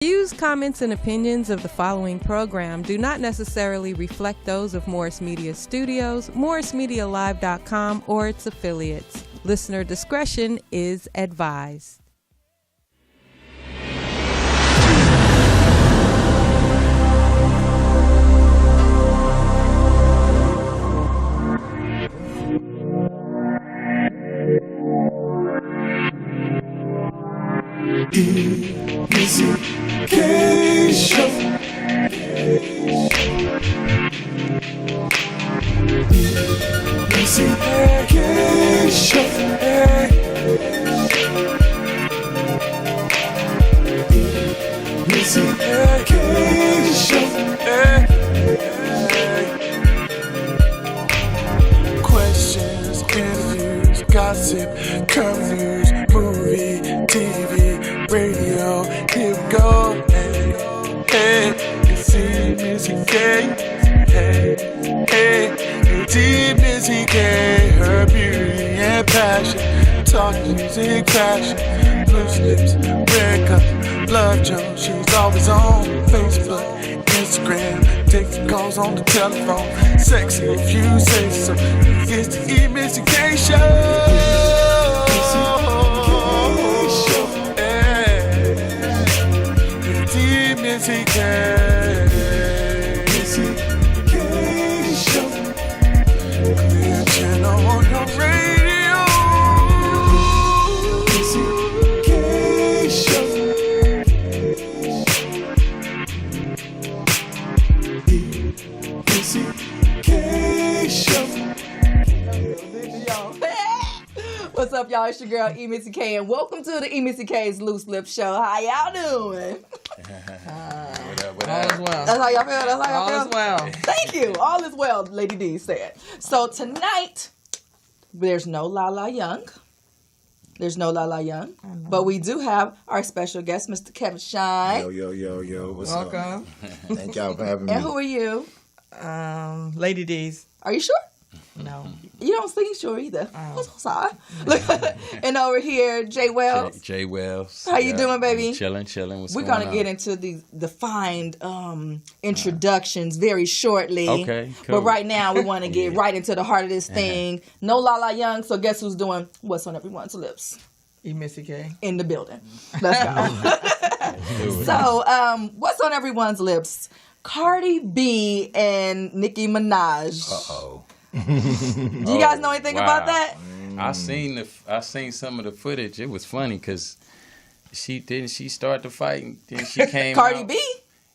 Views, comments, and opinions of the following program do not necessarily reflect those of Morris Media Studios, MorrisMediaLive.com, or its affiliates. Listener discretion is advised. EMissyK's show. EMissyK's show. EMissyK's show. Questions, interviews, gossip, current news, movie, TV, radio, here we go. Hey, it's EMissyK. Hey, it's EMissyK. Her beauty and passion, talk music, passion, loose lips, red cup, love Joe. She's always on Facebook, Instagram, taking calls on the telephone. Sexy if you say so. It's the EMissyK show. EMissyK show. Clear channel on your radio. EMissyK show. EMissyK show. What's up, y'all? It's your girl EMissyK, and welcome to the EMissyK's Loose Lip Show. How y'all doing? What up? All is well. That's how y'all feel? That's how y'all feel? All is well. Thank you. All is well, Lady D said. So tonight, there's no Lala Young. There's no Lala Young. But we do have our special guest, Mr. Kevin Shine. Yo. What's Welcome. up? Thank y'all for having me. And who are you? Lady D's. Are you sure? No. You don't seem sure either. I'm so sorry. Look, and over here, Jay Wells. Jay Wells. How you doing, baby? Chilling. We're going to get into these defined introductions very shortly. Okay, cool. But right now, we want to get right into the heart of this thing. No Lala Young, so guess who's doing what's on everyone's lips? EMissyK. In the building. Let's go. So, what's on everyone's lips? Cardi B and Nicki Minaj. Uh-oh. Do you guys know anything about that? I seen some of the footage. It was funny because she start the fight and then she came Cardi out. B?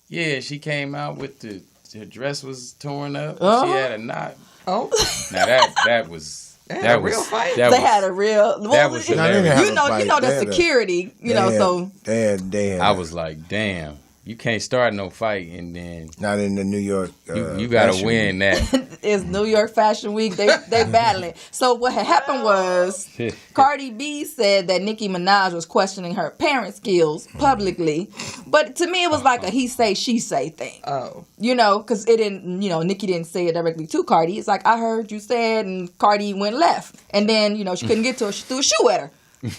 Yeah, she came out with her dress was torn up. Uh-huh. She had a knot. Oh. Now that was a real fight? They had a real. That was hilarious. You know the security. So I was like, damn. You can't start no fight and then not in the New York. You gotta win that. It's New York Fashion Week. They battling. So what had happened was Cardi B said that Nicki Minaj was questioning her parent skills publicly, but to me it was like a he say she say thing. Oh, because it didn't. Nicki didn't say it directly to Cardi. It's like I heard you said, and Cardi went left, and then she couldn't get to her. She threw a shoe at her.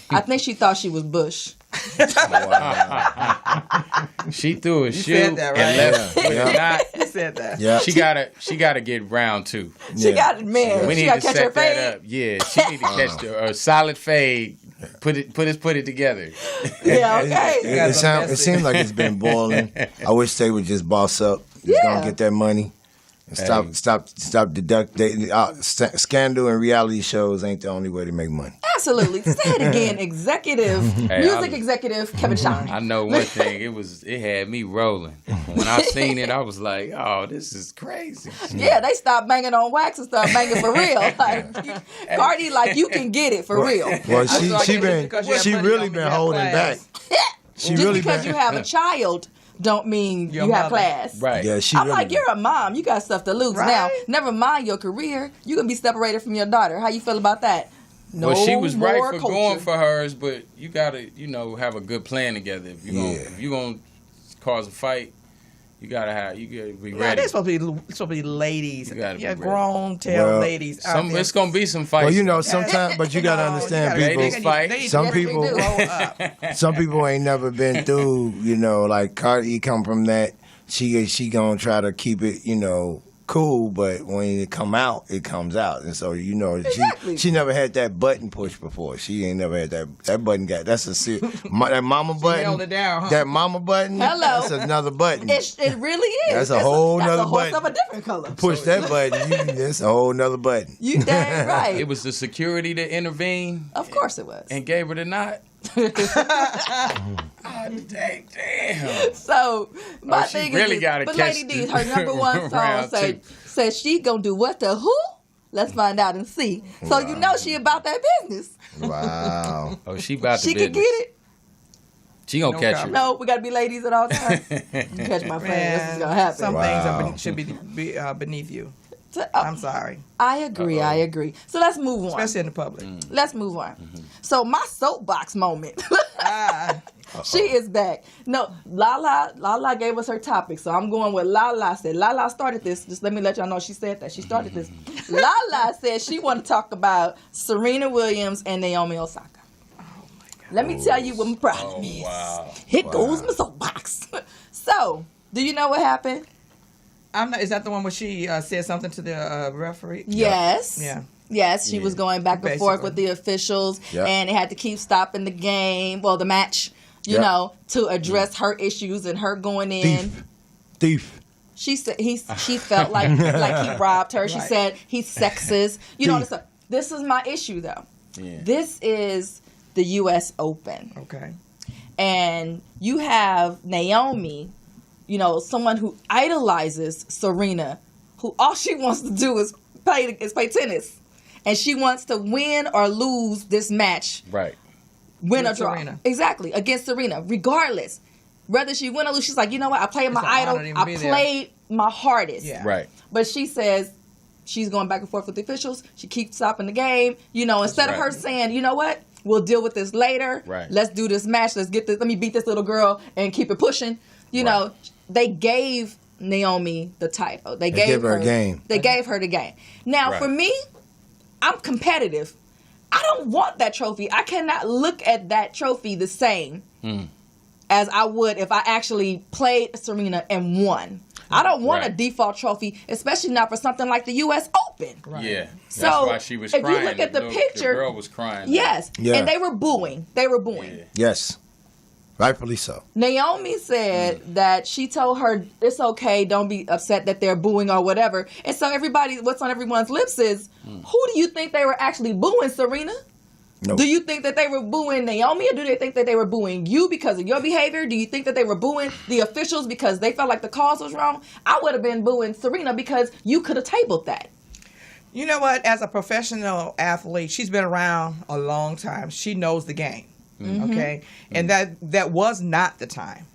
I think she thought she was Bush. She threw a shoe said that, right? and left with a knot. you said that. Yeah. She gotta get round two. She got We she need got to to catch her set that fade. up. Yeah, she need to catch a solid fade. Put it together. Yeah, okay. It seems like it's been boiling. I wish they would just boss up. Just gonna get that money. And stop deducting. Scandal and reality shows ain't the only way to make money. Absolutely. Say it again. Music executive Kevin Shine. I know one thing. It had me rolling. When I seen it, I was like, "Oh, this is crazy." Yeah, they stopped banging on wax and started banging for real. Like Cardi, you can get it for real. Well, she really been holding back. Just because you have a child don't mean you have class. Right. Yeah, I'm like, you're a mom. You got stuff to lose. Right? Now, never mind your career. You're going to be separated from your daughter. How you feel about that? No well, she was right for culture. going for hers, but you got to, have a good plan together. If you're going to cause a fight, You gotta be Yeah, ready. they're supposed to be ladies. You gotta be ready. Grown tail ladies. out there. It's gonna be some fights. Well, you know, sometimes, but you gotta understand, gotta- people. Ladies fight. Some Yes, they people, do. grow up. some people ain't never been through. You know, like Cardi come from that. She gonna try to keep it, you know, cool, but when it come out, it comes out, and so you know, Exactly. she never had that button push before. She ain't never had that button got. That's that mama button. held it down, huh? That mama button. Hello. That's another button. It really is. That's a whole that's nother a horse button. of a different color. Push that button. That's a whole nother button. You dang right. It was the security that intervened Of course it was. and gave her the nod. Damn. So my she thing really is, gotta but catch Lady D, the her number one song round says she gonna do what the who? Let's find out and see. So you know she about that business. Wow. Oh, she about to She can get it. She gonna No catch comment. you. No, we gotta be ladies at all times. You catch my friend. This is gonna happen. Some Wow. things should be beneath you. So, I'm sorry, I agree. I agree. So let's move on. especially in the public. Let's move on. So my soapbox moment. Ah, She is back. No, Lala gave us her topic, so I'm going with Lala said. Lala started this. Just let me let y'all know she said that. She started this. Lala said she want to talk about Serena Williams and Naomi Osaka. Let me tell you what my problem is. Wow. Here goes my soapbox. So, do you know what happened? I'm not. Is that the one where she said something to the referee? Yes. Yeah. Yes, she was going back and forth Basically. with the officials, Yep. and they had to keep stopping the game, well, the match, you Yep. know, to address her issues and her going in. Thief. She said she felt like he robbed her. She Right. said he's sexist. You know, this is my issue though. Yeah. This is the U.S. Open, Okay. and you have Naomi, you know, someone who idolizes Serena, who all she wants to do is play tennis, and she wants to win or lose this match, Right. win With or draw, Serena. exactly, against Serena, regardless. Whether she win or lose, she's like, you know what? I played my It's an honor idol. to even I be there. played my hardest. Yeah. Right. But she says she's going back and forth with the officials. She keeps stopping the game. You know, instead of her right. saying, you know what? We'll deal with this later. Right. Let's do this match. Let's get this. Let me beat this little girl and keep it pushing. You know, they gave Naomi the title. They gave gave her a game. They gave her the game. Now, Right. for me, I'm competitive. I don't want that trophy. I cannot look at that trophy the same as I would if I actually played Serena and won. I don't want a Right. default trophy, especially not for something like the U.S. Open. Yeah. So, That's why she was if you crying. look at the The picture- girl was crying. Yes, Yeah. and they were booing. They were booing. Yeah. Yes. Rightfully so. Naomi said that she told her it's okay, don't be upset that they're booing or whatever. And so what's on everyone's lips is, who do you think they were actually booing, Serena? No. Do you think that they were booing Naomi, or do they think that they were booing you because of your behavior? Do you think that they were booing the officials because they felt like the cause was wrong? I would have been booing Serena because you could have tabled that. You know what? As a professional athlete, she's been around a long time. She knows the game. Okay, and that was not the time.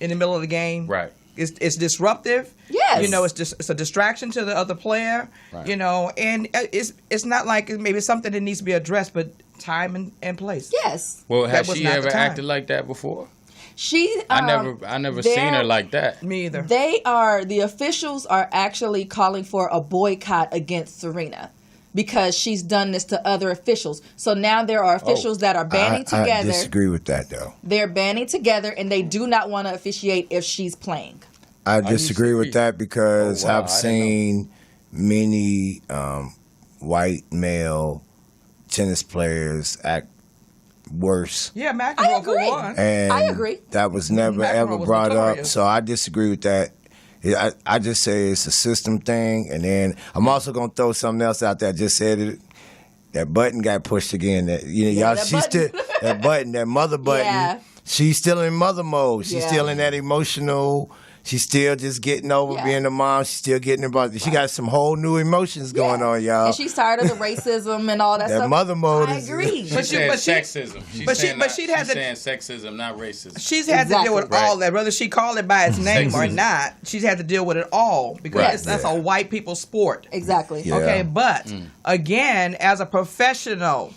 In the middle of the game, Right. It's disruptive. Yes. You know, it's a distraction to the other player. Right. You know, and it's not like maybe it's something that needs to be addressed, but time and place. Yes. Well, That has was she not the ever time. acted like that before? She. I never seen her like that. Me either. The officials are actually calling for a boycott against Serena because she's done this to other officials. So now there are officials that are banding I together. disagree with that, though. They're banding together and they do not want to officiate if she's playing. I you disagree with serious? that because Oh, wow, I've I didn't seen many white male tennis players act worse. Yeah, I McEnroe for agree. one. And I agree. that was never McEnroe ever was brought up. notorious. So I disagree with that. I just say it's a system thing. And then I'm also going to throw something else out there. I just said it. That button got pushed again. That, y'all, that she's button. still that button, that mother button. Yeah. She's still in mother mode. She's Yeah. still in that emotional. She's still just getting over Yeah. being a mom. She's still getting about. She got some whole new emotions going on, y'all. And she's tired of the racism and all that That stuff. mother mode I is- agree. She But said she- sexism. she'd had to- saying sexism, not racism. She's had to deal with Exactly. all that, whether she called it by its name or Sexism. not. She's had to deal with it all because Right. that's a white people sport. Exactly. Yeah. Okay, but again, as a professional,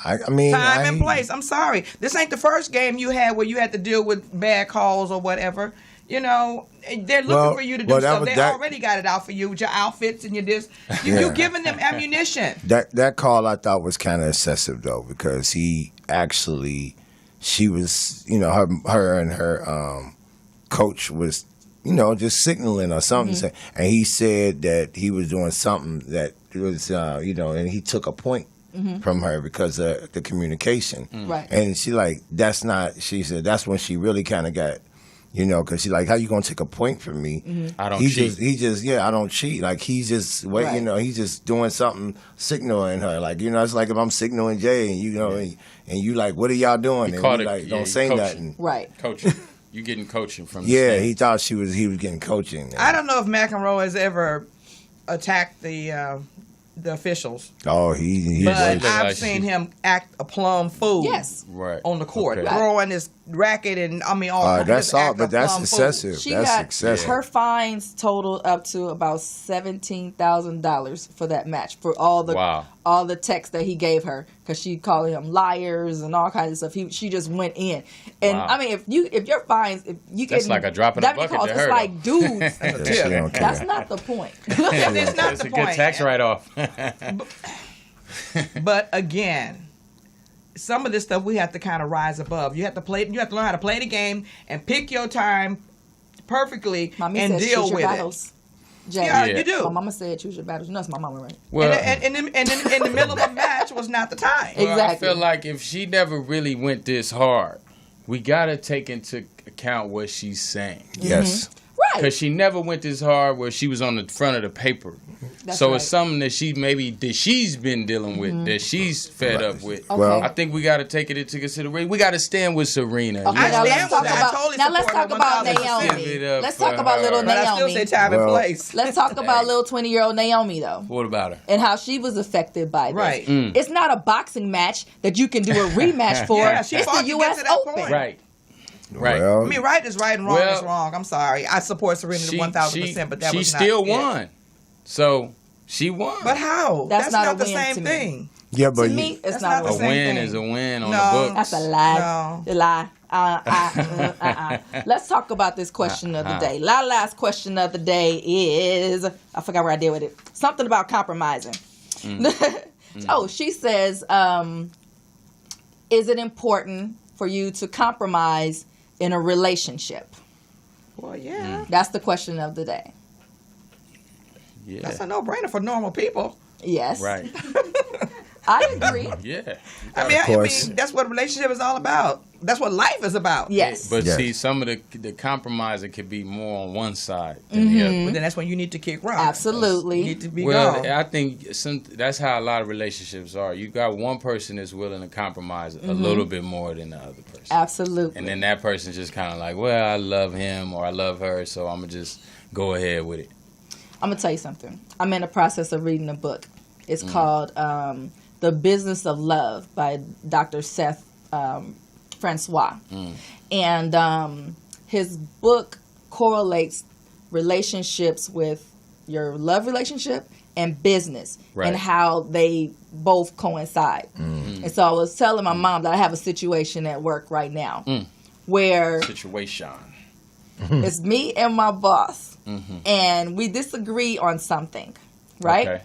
I mean, time and place. I'm sorry, this ain't the first game you had where you had to deal with bad calls or whatever. You know, they're looking for you to do stuff. They already got it out for you with your outfits and your this. You're giving them ammunition. That call I thought was kind of excessive though, because she was, you know, her and her coach was, you know, just signaling or something, and he said that he was doing something that was, you know, and he took a point from her because of the communication, right? And she like, that's not. She said that's when she really kind of got. You know, because she's like, how you gonna take a point from me? I don't cheat. I don't cheat. Like, he's just, you know, he's just doing something, signaling her. Like, you know, it's like if I'm signaling Jay and, you know, and you like, what are y'all doing? And you like, don't say nothing. Right. Coaching. You getting coaching from the Yeah, stand. he thought he was getting coaching. I don't know if McEnroe has ever attacked the officials. Oh, he But was. I've seen him act a plum fool. Yes. Right. On the court, Okay. throwing his racket and all. That's all, but that's excessive. She That's got excessive. her fines totaled up to about $17,000 for that match for all the texts that he gave her, because she called him liars and all kinds of stuff. She just went in, and I mean, if your fines, if you get that's like a drop in the bucket to her. It's like dudes. Yeah, That's not the point. It's not It's the a point. good tax write-off. But again, some of this stuff we have to kind of rise above. You have to learn how to play the game and pick your time perfectly Mommy and says, deal choose your with battles. Jay. Yeah, Yeah. you do. My mama said choose your battles. You know it's my mama, right? Well, and in the middle of a match was not the time. well, I Exactly. feel like if she never really went this hard, we gotta take into account what she's saying. Yes. Right. Because she never went this hard where she was on the front of the paper. That's So right. it's something that she's been dealing with, that she's fed up with. Okay. Well, I think we got to take it into consideration. We got to stand with Serena. Okay, I now stand let's with talk that. I about, totally now let's support talk her about 1000%. Give it Naomi. up Let's for talk about her. little But I still say Naomi. time and Well- place. Let's talk about little 20-year-old Naomi, though, What about her? and how she was affected by this. Right. It's not a boxing match that you can do a rematch for. Yeah, she it's fought the to get U.S. to that Open. point. Right. Right. Well, I mean, right is right and wrong Well, is wrong. I'm sorry. I support Serena 1,000%, but that she was not still it. won. So she won. But how? That's not a the win same to me. thing. yeah, but To me, it's That's not not a the a win. same win thing. is a win on No. the books. That's a lie. No. A lie. Let's talk about this question of the day. Last question of the day is, I forgot where I did with it. Something about compromising. Oh, she says, is it important for you to compromise in a relationship? Well, yeah. That's the question of the day. Yeah. That's a no-brainer for normal people. Yes. Right. I agree. Yeah. I course. mean, that's what a relationship is all about. That's what life is about. Yes. But Yes. see, some of the compromising could be more on one side than the other. But then that's when you need to kick rock. Absolutely. You need to be Well, gone. I think that's how a lot of relationships are. You got one person that's willing to compromise a little bit more than the other person. Absolutely. And then that person's just kind of like, well, I love him or I love her, so I'm going to just go ahead with it. I'm gonna tell you something. I'm in the process of reading a book. It's called "The Business of Love" by Dr. Seth Francois, and his book correlates relationships with your love relationship and business, Right. and how they both coincide. And so I was telling my mom that I have a situation at work right now where Situation. it's me and my boss, and we disagree on something, right? Okay.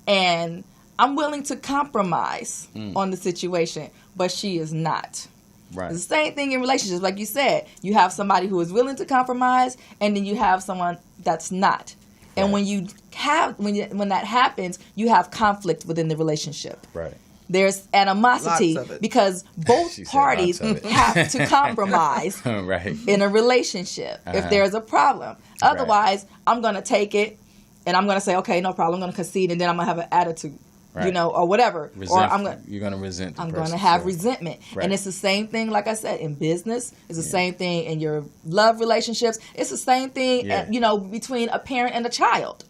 And I'm willing to compromise on the situation, but she is not. Right. It's the same thing in relationships. Like you said, you have somebody who is willing to compromise, and then you have someone that's not. And when that happens, you have conflict within the relationship. Right. There's animosity Lots of it. because both She said parties lots of it. have to compromise Right. in a relationship if there's a problem. Otherwise, I'm going to take it and I'm going to say, okay, no problem. I'm going to concede, and then I'm going to have an attitude, Right. or whatever. Or You're going to resent the I'm person. going to have so- resentment. Right. And it's the same thing, like I said, in business. It's the same thing in your love relationships. It's the same thing, Yeah. between a parent and a child.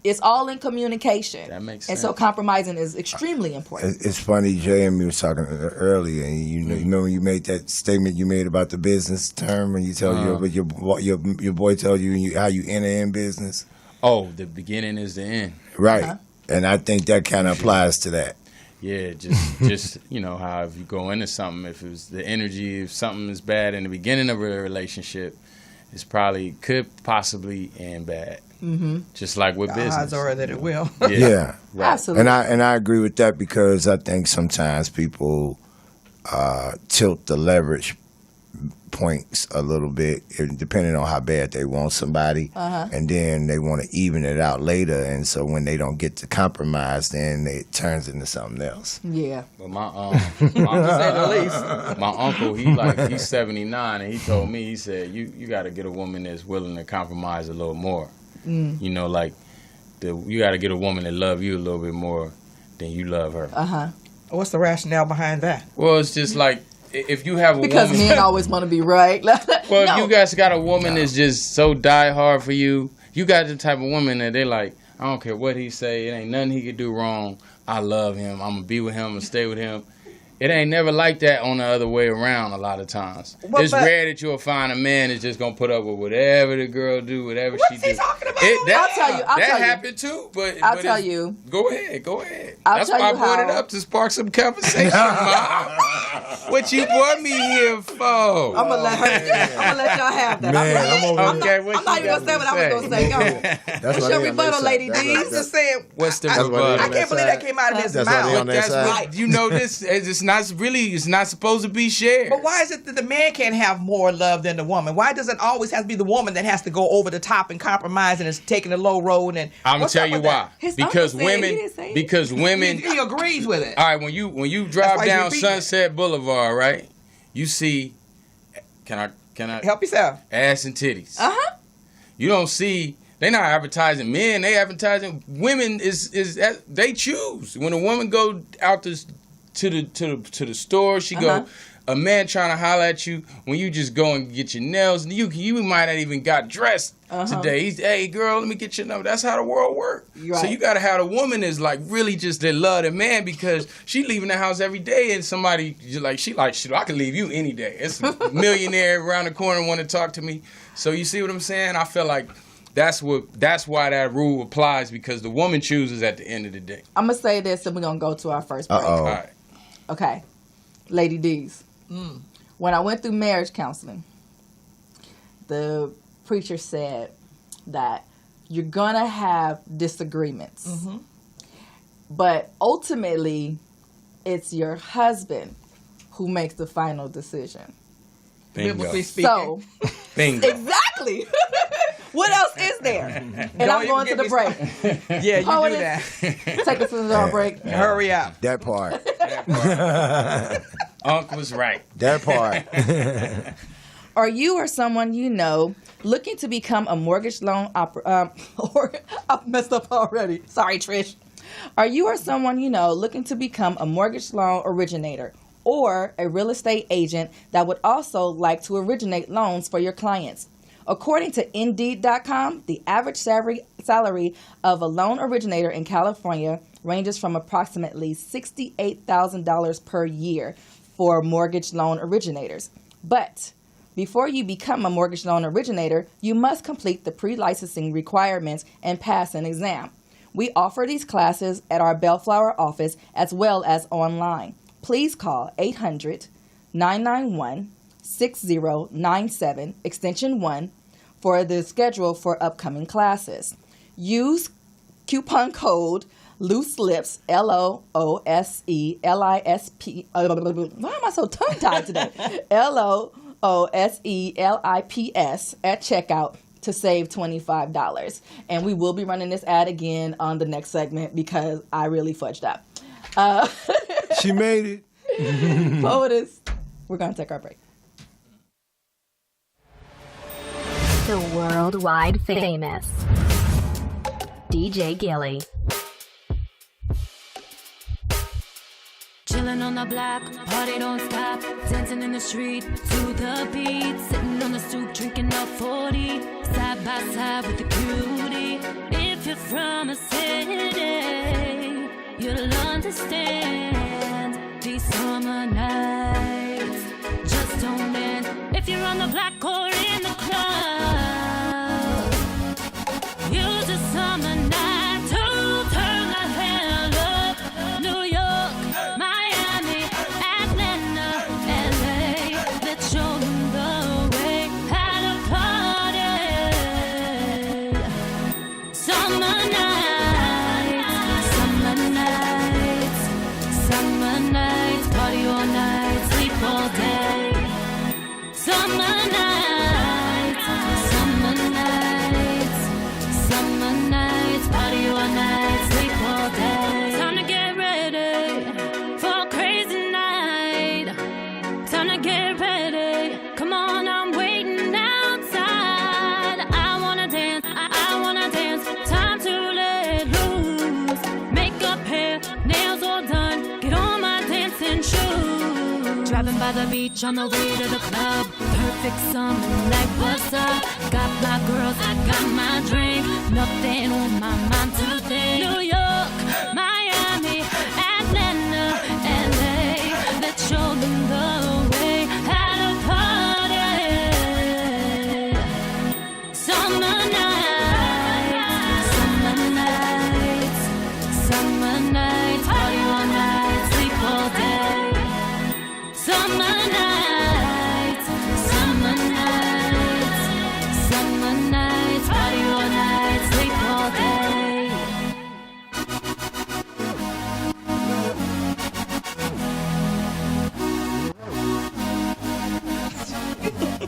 It's all in communication. That makes And so sense. compromising is extremely important. it's funny, Jay and me was talking earlier, and you remember you made that statement you made about the business term, and you tell your boy told you how you enter in business, Oh, the beginning is the end. right? And I think that kind of applies to that. Yeah, just how if you go into something, if it was the energy, if something is bad in the beginning of a relationship, it's probably could possibly end bad. Mm-hmm. Just like with business. Odds are that it will. Yeah. Right. Absolutely. And I agree with that because I think sometimes people tilt the leverage points a little bit, depending on how bad they want somebody, and then they want to even it out later. And so when they don't get to compromise, then it turns into something else. Yeah. But my my uncle, he's 79, and he told me, he said, you got to get a woman that's willing to compromise a little more. You know, like you got to get a woman that love you a little bit more than you love her. What's the rationale behind that? Well, it's just like if you have a Because woman, men always want to be right. well, No. if you guys got a woman that's just so die hard for you, you got the type of woman that they like, I don't care what he say, it ain't nothing he could do wrong. I love him. I'm gonna be with him. I'm gonna stay with him. It ain't never like that on the other way around a lot of times. Well, it's rare that you'll find a man that's just going to put up with whatever the girl do, whatever she do. What's he talking about? I'll tell you. That happened too. But I'll tell you. Go ahead. I'll That's tell why I you brought it how- up to spark some conversation, Mom. What you brought me here for? I'm gonna let y'all have that. Man, I'm over I'm Okay, not, what I'm not you even gonna say got what I was gonna say. Go. That's What's your rebuttal, Lady D? I'm just saying. What's the That's what rebuttal? it I is. can't believe that came out of his That's why they mouth. on that That's side. what, you know, this it's not supposed to be shared. But why is it that the man can't have more love than the woman? Why does it always have to be the woman that has to go over the top and compromise and is taking the low road? And I'm gonna what's tell up you with why. His Because uncle said it. He women, didn't say it. because women. He agrees with it. All right, when you That's drive why he's down repeating it. Sunset Boulevard, right? You see, can I Help yourself. ass and titties? Uh-huh. You don't see. They not advertising men. They advertising women. They choose when a woman go out to the store. She go. A man trying to holler at you when you just go and get your nails. You might not even got dressed today. He's, hey girl, let me get your number. That's how the world works. Right. So you gotta have a woman that's like really just that love the man because she leaving the house every day and somebody shit, I can leave you any day. It's a millionaire around the corner want to talk to me. So you see what I'm saying? I feel like that's why that rule applies because the woman chooses at the end of the day. I'm gonna say this, and we're gonna go to our first break. All right. Okay, Lady D's. When I went through marriage counseling, the preacher said that you're gonna have disagreements, but ultimately, it's your husband who makes the final decision. Bingo. Biblically speaking. So, Bingo. exactly. What else is there? And I'm going to the break. Yeah, you Hold do it. that. Take us to the break. Hurry up. That part. Uncle was right. That part. Are you or someone you know looking to become a mortgage loan I messed up already. Sorry, Trish. Are you or someone you know looking to become a mortgage loan originator or a real estate agent that would also like to originate loans for your clients? According to Indeed.com, the average salary of a loan originator in California ranges from approximately $68,000 per year for mortgage loan originators. But before you become a mortgage loan originator, you must complete the pre-licensing requirements and pass an exam. We offer these classes at our Bellflower office as well as online. Please call 800-991-6097, extension 1, for the schedule for upcoming classes. Use coupon code Loose Lips, LOOSELISP. Why am I so tongue-tied today? LOOSELIPS at checkout to save $25. And we will be running this ad again on the next segment because I really fudged up. She made it. POTUS. We're going to take our break. The worldwide famous DJ Gilly. Chillin' on the block, party don't stop. Dancing in the street to the beat. Sitting on the stoop, drinking up 40. Side by side with the cutie. If you're from a city, you'll understand these summer nights just don't end. If you're on the block or in the club, use a summer night to turn the hell up. New York, Miami, Atlanta, LA, let's show them the way how to party. by the beach on the way to the club. Perfect summer, like what's up? Got my girls, I got my drink. Nothing on my mind today. New York, Miami, Atlanta, LA. Let's show them the way how to party. Summer nights, summer nights, party all night, sleep all day. Summer nights, party all night, sleep all day.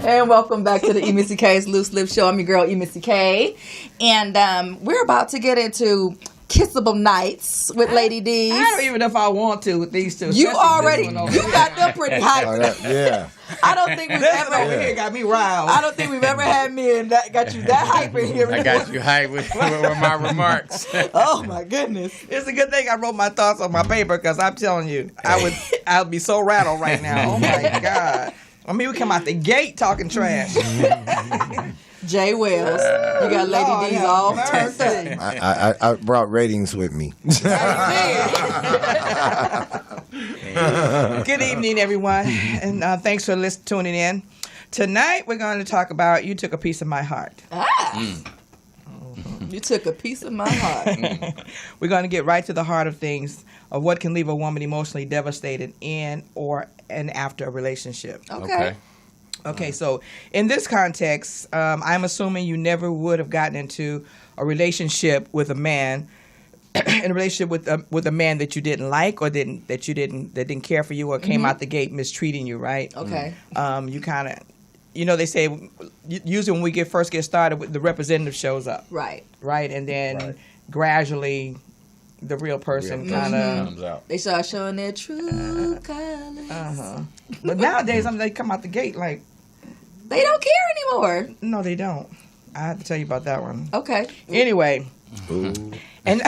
And welcome back to the EMissyK's Loose Lip Show. I'm your girl, EMissyK. And we're about to get into kissable nights with Lady D's. I don't even know if I want to with these two. You especially already, this one over you here. got them pretty hyped. Yeah. I don't think we've This one over ever, here got me riled. I don't think we've ever had men that got you that hype in here. I got you hyped with my remarks. Oh my goodness. It's a good thing I wrote my thoughts on my paper because I'm telling you, I would be so rattled right now. Oh my God. I mean, we come out the gate talking trash. Jay Wells, you got Lady Lord D's have all mercy. turned up. I brought ratings with me. Good evening, everyone, and thanks for tuning in. Tonight, we're going to talk about You Took a Piece of My Heart. You took a piece of my heart. We're going to get right to the heart of things, of what can leave a woman emotionally devastated in and after a relationship. Okay. Okay, so in this context, I'm assuming you never would have gotten into a relationship with a man, in a relationship with a man that you didn't like or that didn't care for you or came out the gate mistreating you, right? Okay. You kind of, they say usually when we first get started, the representative shows up, Right. right, and then gradually the real person kind of comes out. They start showing their true colors. But nowadays, they come out the gate like, They don't care anymore. no, they don't. I have to tell you about that one. Okay. Anyway, and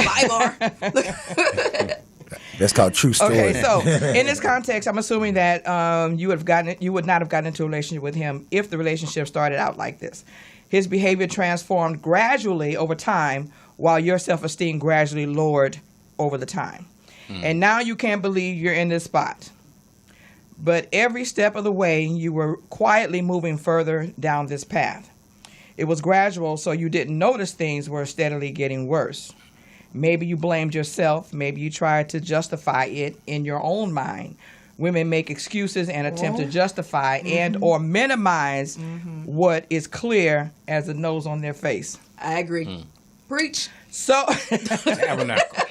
That's called true story. okay, so in this context, I'm assuming that you would not have gotten into a relationship with him if the relationship started out like this. His behavior transformed gradually over time, while your self-esteem gradually lowered over the time. And now you can't believe you're in this spot. But every step of the way, you were quietly moving further down this path. It was gradual, so you didn't notice things were steadily getting worse. Maybe you blamed yourself. Maybe you tried to justify it in your own mind. Women make excuses and attempt to justify and or minimize what is clear as the nose on their face. I agree. Preach. So, Tabernacle.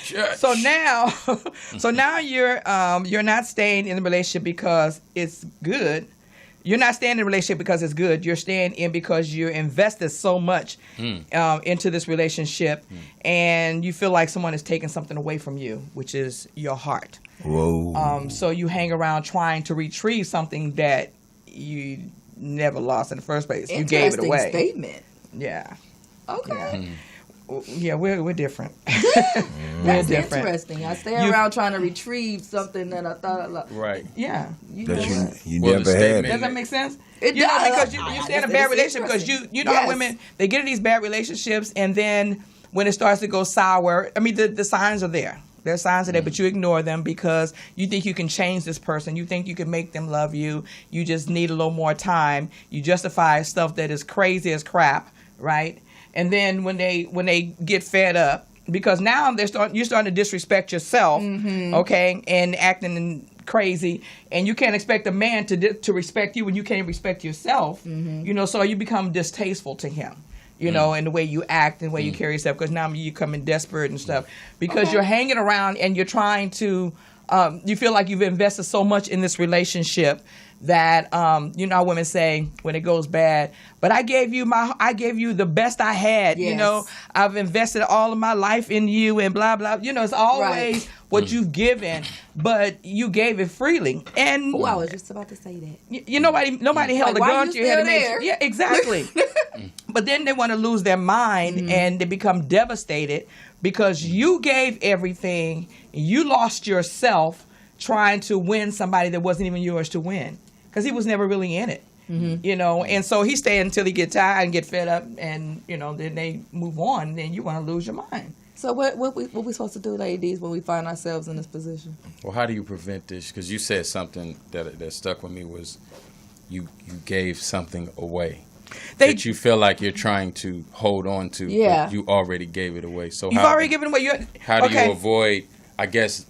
Church. so now you're not staying in the relationship because it's good. You're not staying in a relationship because it's good. You're staying in because you're invested so much into this relationship, and you feel like someone is taking something away from you, which is your heart. Whoa. So you hang around trying to retrieve something that you never lost in the first place. You gave it Interesting away. statement. Yeah. Okay. Yeah, we're different. That's different. interesting. I stay around trying to retrieve something that I thought I loved. Right. Yeah. You know That what? you Well, the never had statement- it. Does that make sense? It You know, does. because you stay in a bad relationship because you know how Yes. women, they get in these bad relationships, and then when it starts to go sour, I mean, the signs are there. There's signs are there, but you ignore them because you think you can change this person. You think you can make them love you. You just need a little more time. You justify stuff that is crazy as crap, right? And then when they get fed up, because now you're starting to disrespect yourself, okay, and acting crazy, and you can't expect a man to respect you when you can't respect yourself, so you become distasteful to him. And the way you act and the way you carry yourself, because now you come in desperate and stuff, because you're hanging around and you're trying to, you feel like you've invested so much in this relationship that, how women say when it goes bad, but I gave you the best I had, Yes. I've invested all of my life in you and blah, blah, it's always what you've given, but you gave it freely. And Oh, I was just about to say that. nobody held a why gun you to your head still and made there? yeah, exactly. But then they want to lose their mind and they become devastated because you gave everything, you lost yourself trying to win somebody that wasn't even yours to win, because he was never really in it. You know, and so he stayed until he get tired and get fed up, and you know, then they move on. Then you want to lose your mind. So what we supposed to do, ladies, when we find ourselves in this position? Well, how do you prevent this? Because you said something that stuck with me was you gave something away that you feel like you're trying to hold on to, but you already gave it away. So you've already given away. How do you avoid, I guess,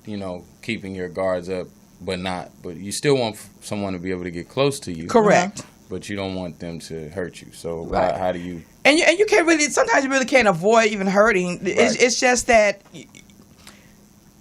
you know, keeping your guards up, but you still want someone to be able to get close to you. Correct. But you don't want them to hurt you. So how do you? And you can't really, sometimes you really can't avoid even hurting. Right. It's just that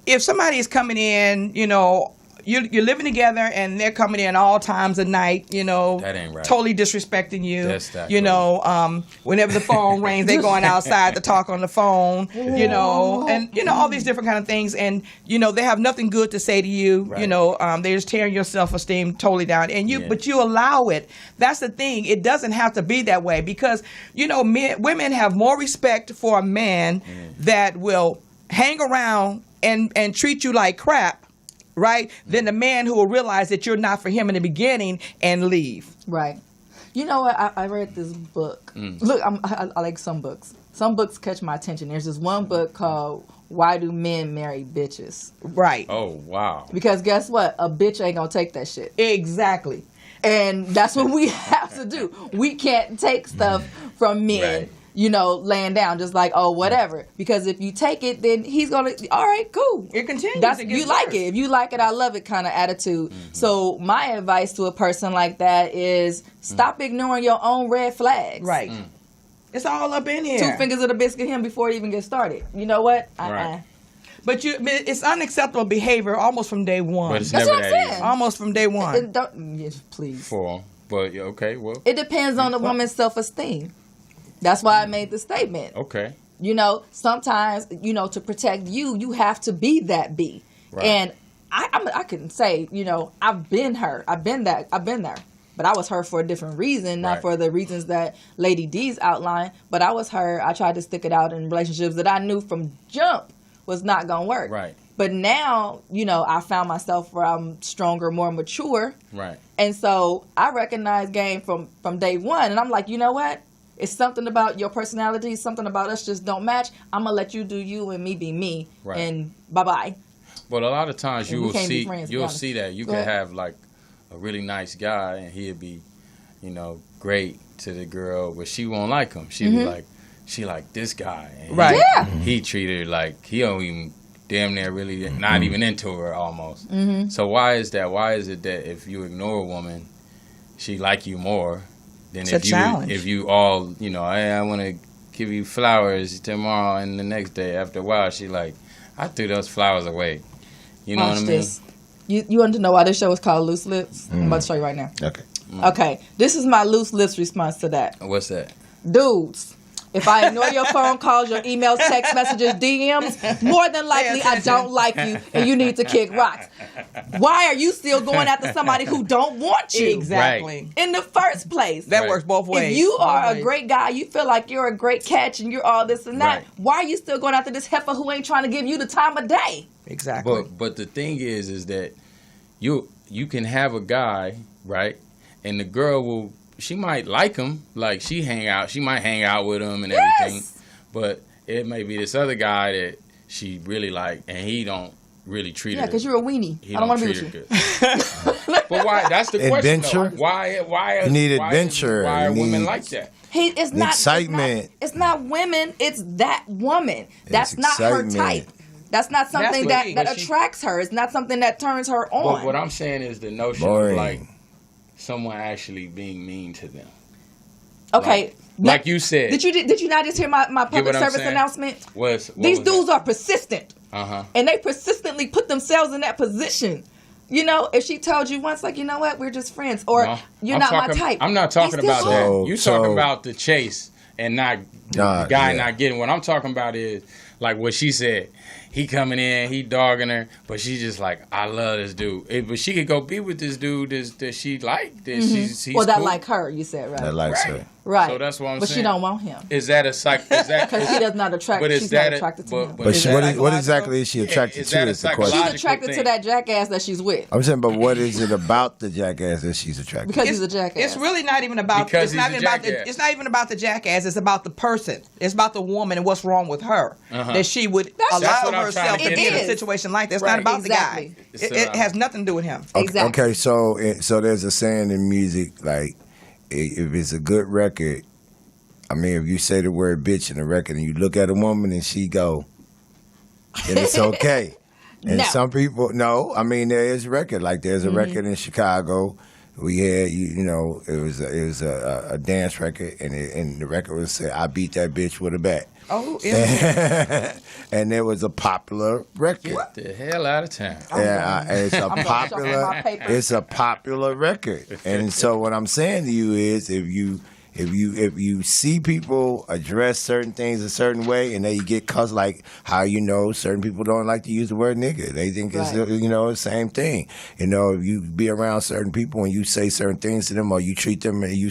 if somebody is coming in, you know, you're living together and they're coming in all times of night, you know, that ain't right. Totally disrespecting you. That's that you know, whenever the phone rings, they're going outside to talk on the phone, you know, and, you know, all these different kind of things. And, you know, they have nothing good to say to you. Right. You know, they're just tearing your self-esteem totally down. And but you allow it. That's the thing. It doesn't have to be that way because, you know, women have more respect for a man that will hang around and treat you like crap. Right? Than the man who will realize that you're not for him in the beginning and leave. Right. You know what? I read this book. Look, I like some books. Some books catch my attention. There's this one book called Why Do Men Marry Bitches? Right. Oh, wow. Because guess what? A bitch ain't going to take that shit. Exactly. And that's what we have to do. We can't take stuff from men. Right. You know, laying down, just like, oh, whatever. Because if you take it, then he's going to, all right, cool. It continues. You like it. If you like it, I love it kind of attitude. So my advice to a person like that is stop ignoring your own red flags. Right. It's all up in here. 2 fingers of the biscuit him before it even gets started. You know what? Right. But it's unacceptable behavior almost from day one. But it's That's never what I'm that saying. easy. Almost from day one. Yes, please. But, okay, well. It depends on the woman's self-esteem. That's why I made the statement. Okay. You know, sometimes, you know, to protect you, you have to be that B. Right. And I couldn't say, you know, I've been her. I've been there. But I was her for a different reason, not for the reasons that Lady D's outlined. But I was her. I tried to stick it out in relationships that I knew from jump was not going to work. Right. But now, you know, I found myself where I'm stronger, more mature. Right. And so I recognize game from day one. And I'm like, you know what? It's something about your personality, something about us just don't match. I'm going to let you do you and me be me. Right. And bye-bye. But a lot of times you'll see that. You can ahead. have like a really nice guy and he'll be, you know, great to the girl, but she won't like him. She'll be like, she like this guy. And he treated her like he don't even damn near really not even into her almost. So why is that? Why is it that if you ignore a woman, she like you more? Then if you all, you know, hey, I want to give you flowers tomorrow and the next day, after a while, she like, I threw those flowers away. You know what I mean? You want to know why this show is called Loose Lips? I'm about to show you right now. Okay. Okay. This is my Loose Lips response to that. What's that? Dudes, if I ignore your phone calls, your emails, text messages, DMs, more than likely I don't like you and you need to kick rocks. Why are you still going after somebody who don't want you? Exactly. In the first place. That works both ways. If you are a great guy, you feel like you're a great catch and you're all this and that, why are you still going after this heifer who ain't trying to give you the time of day? Exactly. But the thing is that you can have a guy, right? And the girl she might like him, like she might hang out with him and everything. But it may be this other guy that she really like and he don't really treat her. Yeah, because you're a weenie. I don't want to be with you. But why? That's the question. Adventure? Though. Why? You need adventure. Why are women like that? It's not excitement. It's not women. It's that woman. That's not her type. That's not something that attracts her. It's not something that turns her on. But what I'm saying is the notion of like someone actually being mean to them. Okay. Like you said. Did you not just hear my public service announcement? These dudes are persistent. And they persistently put themselves in that position. You know, if she told you once, like, you know what, we're just friends, or you're not my type. I'm not talking about that. You're talking about the chase and not the guy not getting. What I'm talking about is like what she said. he coming in, he dogging her, but she's just like, I love this dude. But she could go be with this dude that she liked. That he's Well, that cool. like her, you said, right? That likes her. Right. So that's what I'm but saying. she don't want him. Is that a Because she does not attract. But is she's that not attracted to him. But is she, that what exactly is she attracted is to? that a Is the question. She's psychological attracted to thing? that jackass that she's with I'm saying, but what is it about the jackass that she's attracted because to? he's a jackass. It's really not even about. Because It's not he's even a about. jackass. It's not even about the jackass. It's about the person. It's about the woman and what's wrong with her that she would That's allow what I'm herself trying to to be get in a at. situation like that. It's Right. not about Exactly. the guy. It has nothing to do with him. Exactly. Okay, so there's a saying in music, like, if it's a good record, I mean, if you say the word bitch in a record and you look at a woman and she go, then it's okay. And No. some people, no, I mean, there is a record. Like, there's a record in Chicago. We had, it was a dance record, and the record was say, I beat that bitch with a bat. Oh, And it was a popular record. Get the hell out of town. Yeah, it's a I'm gonna shuffle my paper. it's a popular record. And so what I'm saying to you is, if you see people address certain things a certain way and they get cussed, like how certain people don't like to use the word nigga. They think it's Right. the same thing. If you be around certain people and you say certain things to them, or you treat them and you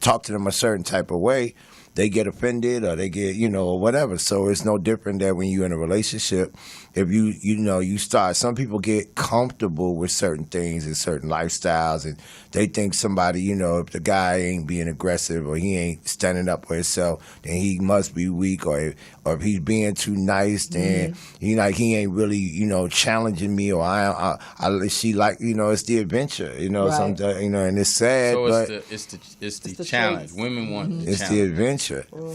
talk to them a certain type of way, they get offended or they get, or whatever. So it's no different that when you're in a relationship, if you start, some people get comfortable with certain things and certain lifestyles, and they think somebody, if the guy ain't being aggressive or he ain't standing up for himself, then he must be weak, or if he's being too nice, then he ain't really, challenging me, or she like, it's the adventure, Right. sometimes, and it's sad, So but it's the the challenge. traits. Women want the it's the challenge. adventure.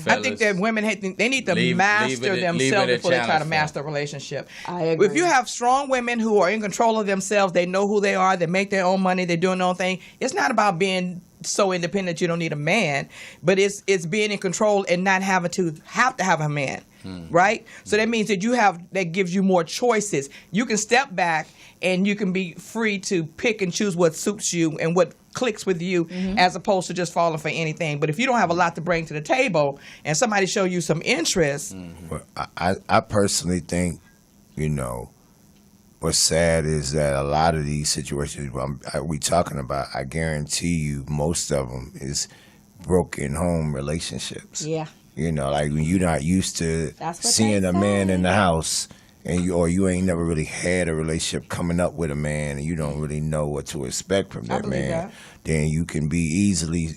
I think that women they need to Leave it master a themselves before they try to challenge master a relationship. I agree. If you have strong women who are in control of themselves, they know who they are, they make their own money, they're doing their own thing. It's not about being so independent you don't need a man, but it's being in control and not having to have a man. Right? So that means that gives you more choices. You can step back and you can be free to pick and choose what suits you and what clicks with you, as opposed to just falling for anything. But if you don't have a lot to bring to the table and somebody show you some interest, Well, I personally think, what's sad is that a lot of these situations we talking about, I guarantee you most of them is broken home relationships. Yeah. Like when you're not used to That's what seeing they a man say. in the house, and you ain't never really had a relationship coming up with a man, and you don't really know what to expect from that believe man, that. then you can be easily,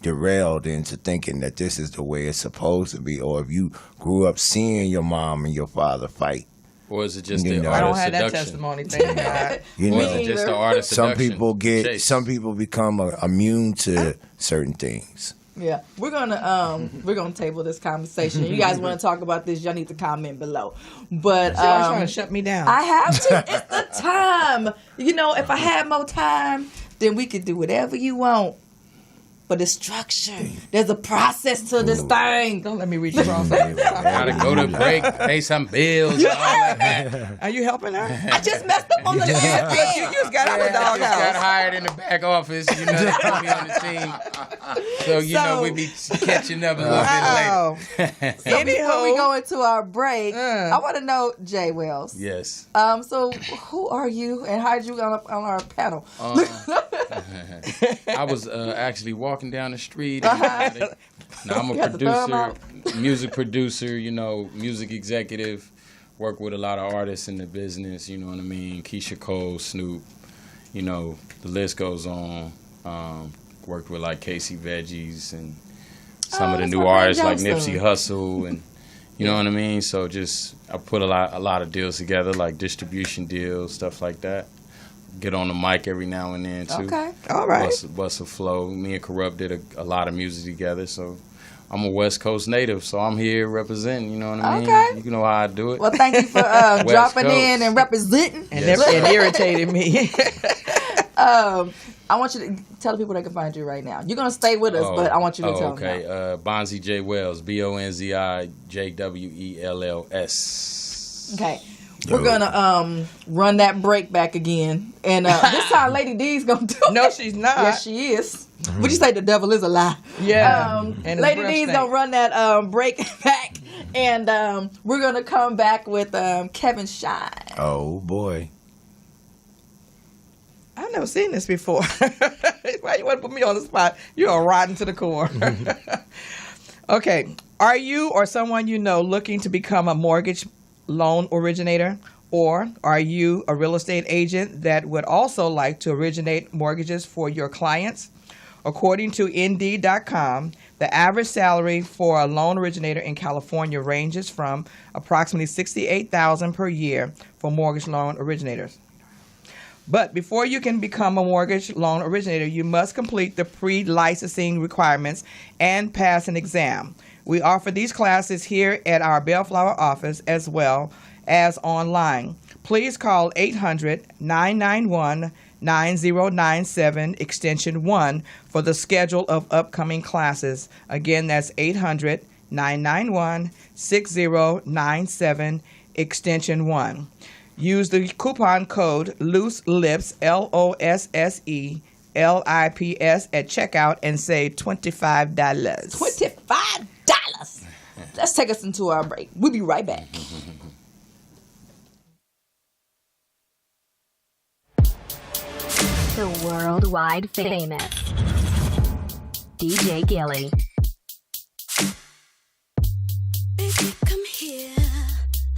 derailed into thinking that this is the way it's supposed to be. Or if you grew up seeing your mom and your father fight, Or is it just You the know. art I of don't have that seduction? testimony. Thank God. Or is it just the art of some seduction? Chase. some people become immune to certain things. Yeah, we're gonna table this conversation. You guys want to talk about this? Y'all need to comment below. But You're trying to shut me down. I have to. It's the time. If I had more time, then we could do whatever you want. But it's structured. There's a process to this thing. Don't let me reach across. Gotta go to break, pay some bills, and all that. Are you helping her? I just messed up on the last You thing. just got out of the Got doghouse. hired in the back office, they put me on the team. So, we be catching up a little bit later. Wow. So before we go into our break, Mm. I want to know, Jay Wells. Yes. So who are you and how did you get on our panel? I was actually walking down the street. Uh-huh. Now, I'm a You had to throw 'em producer, music producer, music executive. Work with a lot of artists in the business, you know what I mean? Keisha Cole, Snoop, the list goes on. Worked with like Casey Veggies and some of the that's new my friend artists like Joseph. Nipsey Hussle, and you know what I mean? So I put a lot of deals together, like distribution deals, stuff like that. Get on the mic every now and then too. Okay. All right. Bust a flow. Me and Corrupt did a lot of music together, so I'm a West Coast native, so I'm here representing, you know what I mean? Okay. You know how I do it. Well, thank you for dropping Coast. in and representing. And Yes. it irritated me. I want you to tell the people they can find you right now. You're gonna stay with us, but I want you to tell okay. them. Bonzi J Wells, Bonzi JWELLS. Okay. We're gonna run that break back again, and this time Lady D's gonna do it. No, she's not. Yes, she is. Would you say the devil is a lie? Yeah. And Lady the D's breath gonna run that break back And we're going to come back with Kevin Shine. Oh, boy. I've never seen this before. Why you want to put me on the spot? You're rotten to the core. Okay. Are you or someone you know looking to become a mortgage loan originator? Or are you a real estate agent that would also like to originate mortgages for your clients? According to Indeed.com, the average salary for a loan originator in California ranges from approximately $68,000 per year for mortgage loan originators. But before you can become a mortgage loan originator, you must complete the pre-licensing requirements and pass an exam. We offer these classes here at our Bellflower office as well as online. Please call 800-991-9097 extension 1 for the schedule of upcoming classes. Again, that's 800-991-6097 extension 1. Use the coupon code Loose Lips, LOSSE LIPS at checkout and save $25. $25. Let's take us into our break. We'll be right back. The worldwide famous DJ Gilly. Baby, come here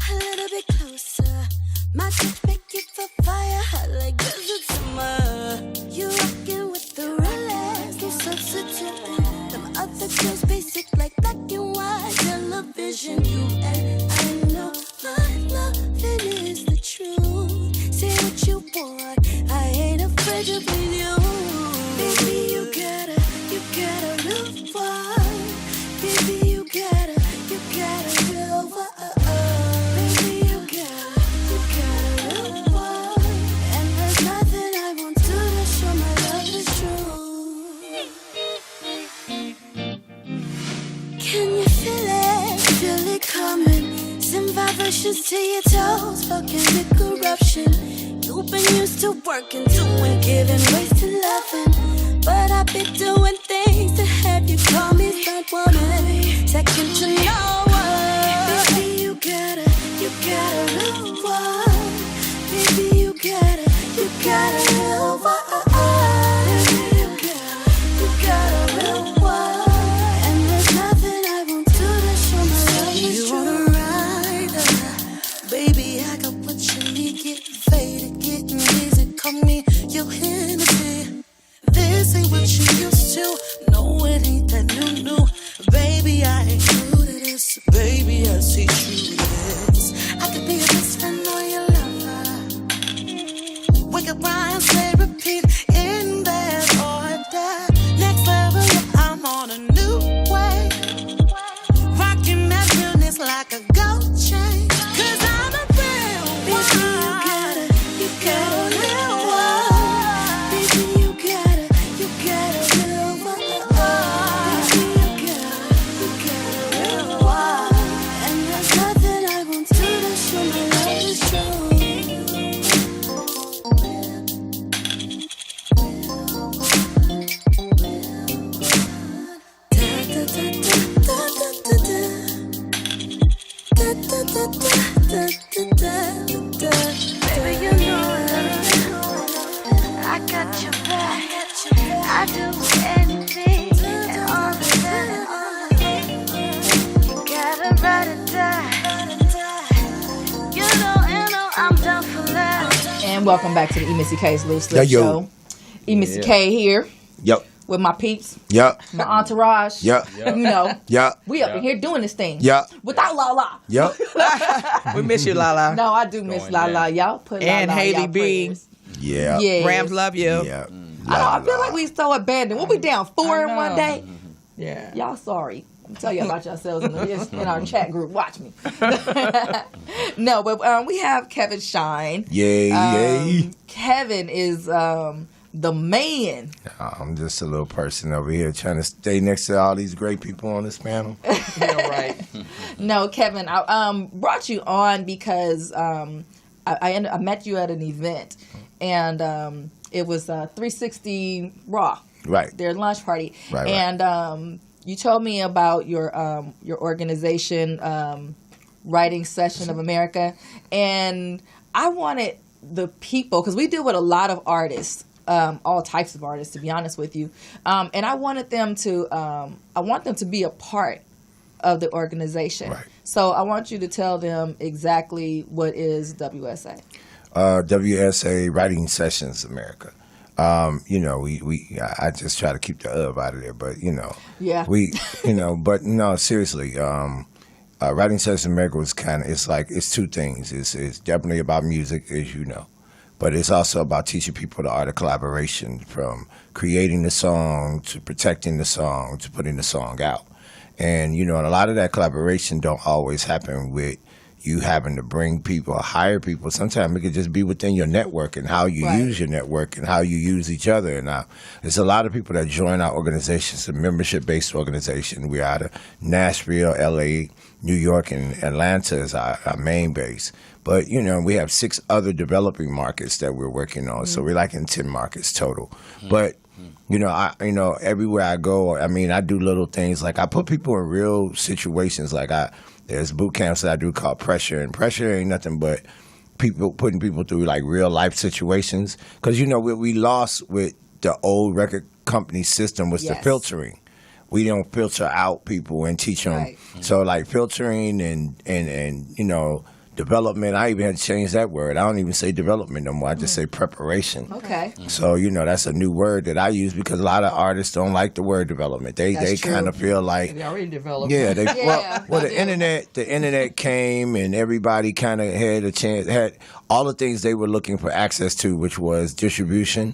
a little bit closer. My touch make you for fire, hot like desert summer. You rockin' with the relax, no substitute. Them other girls basic like black and white television. You and I know my loving is the truth. Say what you want, I ain't afraid to be you. Baby, you gotta real one. Baby, you gotta real one. Baby, you gotta real one. And there's nothing I won't do to show my love is true. Can you feel it? Feel it coming. Send vibrations to your toes, fucking with corruption. You've been used to working, doing, giving, wasting, loving. But I've been doing things to have you call me that woman. Second to no one. Baby, you gotta real one. Baby, you gotta real one. Baby, you gotta real one. And there's nothing I won't do to show my love is true. You wanna ride? Baby, I got what you need. Getting faded, getting easy. Call me your Hennessy. This ain't what you used to. No, it ain't that new. Baby, I ain't new to this. Baby, I see through this. I could be your best friend or your lover. We could rhyme, say, repeat in that order. Next level, yeah, I'm on a new way. Rocking that realness like a gold chain. 'Cause I'm a real one. Baby, you gotta real one. Baby, you gotta real one. Baby, you gotta real one. And there's nothing I won't do to show my love is true. Baby, you know I got your back. I do anything and all the time. You gotta ride or die. You know I'm down for life. And welcome back to the EMissyK's Loose Lips Yo. Show. EMissyK here Yep. with my peeps, Yep. my entourage. Yep. You know, Yep. we up in here doing this thing. Yep. Without Lala. Yep. We miss you, Lala. No, I do miss Lala. Y'all put Lala And in Haley y'all B. prayers. Yeah. Yeah. Rams love you. Yeah. I feel like we so abandoned. What we down 4 in one day? Yeah. Y'all sorry. I'll tell you about yourselves in our chat group. Watch me. No, but we have Kevin Shine. Yay. Kevin is the man. I'm just a little person over here trying to stay next to all these great people on this panel. You're right. No, Kevin, I brought you on because I met you at an event, and it was 360 Raw. Right. Their lunch party. Right. And you told me about your organization, Writing Session of America, and I wanted the people, because we deal with a lot of artists, all types of artists, to be honest with you, and I wanted them to, I want them to be a part of the organization. Right. So I want you to tell them exactly what is WSA. WSA Writing Sessions America. I just try to keep the out of there, but Yeah. but no, seriously, Writing Sessions America was it's two things. It's definitely about music, as you know, but it's also about teaching people the art of collaboration, from creating the song to protecting the song to putting the song out. And, and a lot of that collaboration don't always happen with you having to bring people or hire people. Sometimes it could just be within your network and how you use your network and how you use each other. And there's a lot of people that join our organization. It's a membership-based organization. We're out of Nashville, L.A., New York, and Atlanta is our main base. But, we have 6 other developing markets that we're working on. So we're like in 10 markets total. But everywhere I go, I do little things. Like I put people in real situations. Like there's boot camps that I do called Pressure, and Pressure ain't nothing but putting people through like real life situations. Because what we lost with the old record company system was the filtering. We don't filter out people and teach them. Right. So like filtering and development, I even had to change that word. I don't even say development no more. I just say preparation. Okay. So, that's a new word that I use because a lot of artists don't like the word development. They kind of feel like they already developed. Yeah, the internet came and everybody kind of had a chance, had all the things they were looking for access to, which was distribution,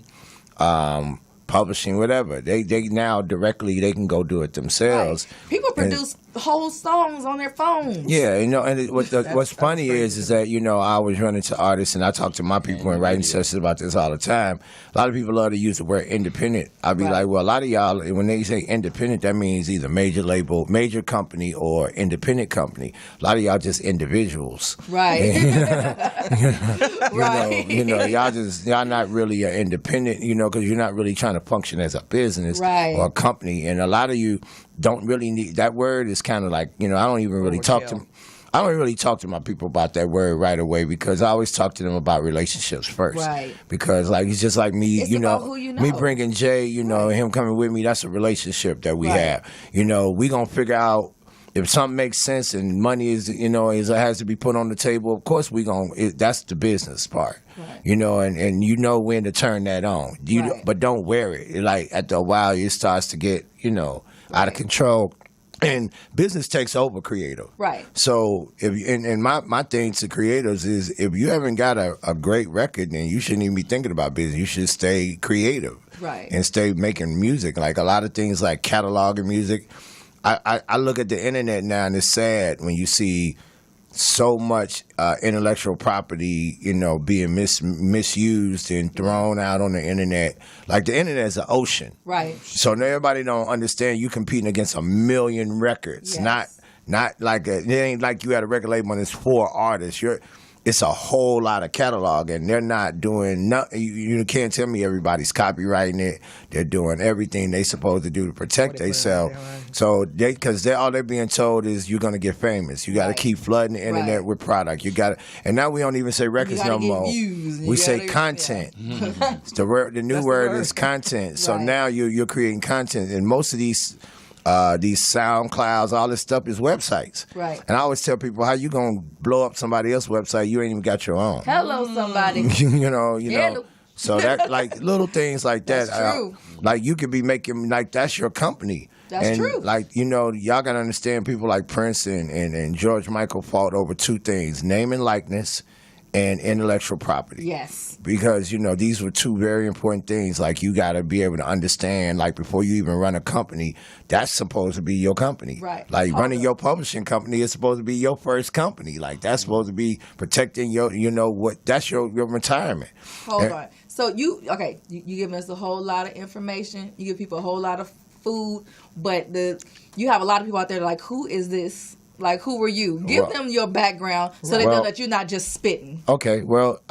publishing, whatever. They now directly they can go do it themselves. Right. People produce whole songs on their phones. Yeah, and what's funny is that I was running to artists and I talk to my people in writing sessions about this all the time. A lot of people love to use the word independent. I'll be like, well, a lot of y'all, when they say independent, that means either major label, major company, or independent company. A lot of y'all just individuals, right? Y'all not really independent, because you're not really trying to function as a business or a company, and a lot of you don't really need that word. Is kind of like I don't even really talk to my people about that word right away, because I always talk to them about relationships first. Right. Because it's just like me, it's about who you know. Me bringing Jay, him coming with me. That's a relationship that we have. We gonna figure out if something makes sense and money has to be put on the table. Of course that's the business part. Right. And when to turn that on. But don't wear it. Like after a while, it starts to get out of control. And business takes over creative. Right. So my thing to creators is, if you haven't got a great record, then you shouldn't even be thinking about business. You should stay creative. Right. And stay making music. Like a lot of things like cataloging music. I look at the internet now and it's sad when you see so much intellectual property, being misused and thrown out on the internet. Like the internet is an ocean, right? So now everybody don't understand you competing against 1 million records, not like it ain't like you had a record label and it's 4 artists. It's a whole lot of catalog, and they're not doing nothing. You can't tell me everybody's copywriting it. They're doing everything they supposed to do to protect themselves. So because all they're being told is you're gonna get famous. You got to keep flooding the internet with product. You got to, and now we don't even say records no more. We say content. The new word is content. So now you're creating content, and most of these SoundClouds, all this stuff is websites. Right. And I always tell people, how you gonna blow up somebody else's website? You ain't even got your own. Hello, somebody. you know. So that like little things like that. That's true. Like you could be making that's your company. That's true. Like y'all gotta understand, people like Prince and George Michael fought over 2 things: name and likeness, and intellectual property. Yes. Because, these were 2 very important things. Like, you got to be able to understand, like, before you even run a company, that's supposed to be your company. Right. Like, running your publishing company is supposed to be your first company. Like, that's supposed to be protecting your, that's your retirement. Hold on. So, you giving us a whole lot of information. You give people a whole lot of food. But you have a lot of people out there like, who is this? Like, who were you? Give them your background so they know that you're not just spitting. Okay. Well,